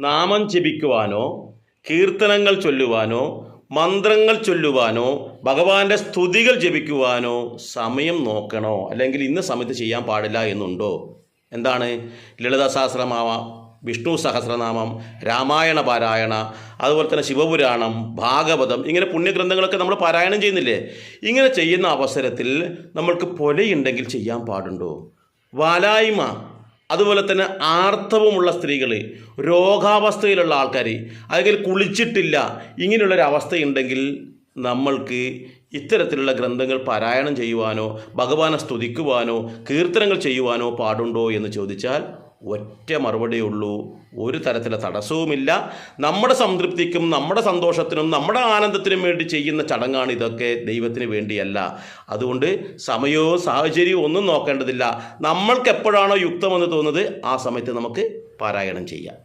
നാമം ജപിക്കുവാനോ കീർത്തനങ്ങൾ ചൊല്ലുവാനോ മന്ത്രങ്ങൾ ചൊല്ലുവാനോ ഭഗവാന്റെ സ്തുതികൾ ജപിക്കുവാനോ സമയം നോക്കണോ, അല്ലെങ്കിൽ ഇന്ന സമയത്ത് ചെയ്യാൻ പാടില്ല എന്നുണ്ടോ? എന്താണ് ലളിത സഹസ്രനാമം, വിഷ്ണു സഹസ്രനാമം, രാമായണ പാരായണ, അതുപോലെ തന്നെ ശിവപുരാണം, ഭാഗവതം, ഇങ്ങനെ പുണ്യഗ്രന്ഥങ്ങളൊക്കെ നമ്മൾ പാരായണം ചെയ്യുന്നില്ലേ? ഇങ്ങനെ ചെയ്യുന്ന അവസരത്തിൽ നമ്മൾക്ക് പൊലയുണ്ടെങ്കിൽ ചെയ്യാൻ പാടുണ്ടോ? വാലായ്മ, അതുപോലെ തന്നെ ആർത്തവമുള്ള സ്ത്രീകൾ, രോഗാവസ്ഥയിലുള്ള ആൾക്കാർ, അല്ലെങ്കിൽ കുളിച്ചിട്ടില്ല, ഇങ്ങനെയുള്ളൊരവസ്ഥയുണ്ടെങ്കിൽ നമ്മൾക്ക് ഇത്തരത്തിലുള്ള ഗ്രന്ഥങ്ങൾ പാരായണം ചെയ്യുവാനോ ഭഗവാനെ സ്തുതിക്കുവാനോ കീർത്തനങ്ങൾ ചെയ്യുവാനോ പാടുണ്ടോ എന്ന് ചോദിച്ചാൽ ഒറ്റ മറുപടിയുള്ളൂ, ഒരു തരത്തിലുള്ള തടസ്സവുമില്ല. നമ്മുടെ സംതൃപ്തിക്കും നമ്മുടെ സന്തോഷത്തിനും നമ്മുടെ ആനന്ദത്തിനും വേണ്ടി ചെയ്യുന്ന ചടങ്ങാണ് ഇതൊക്കെ, ദൈവത്തിന് വേണ്ടിയല്ല. അതുകൊണ്ട് സമയവും സാഹചര്യവും ഒന്നും നോക്കേണ്ടതില്ല. നമ്മൾക്ക് എപ്പോഴാണോ യുക്തമെന്ന് തോന്നുന്നത് ആ സമയത്ത് നമുക്ക് പാരായണം ചെയ്യാം.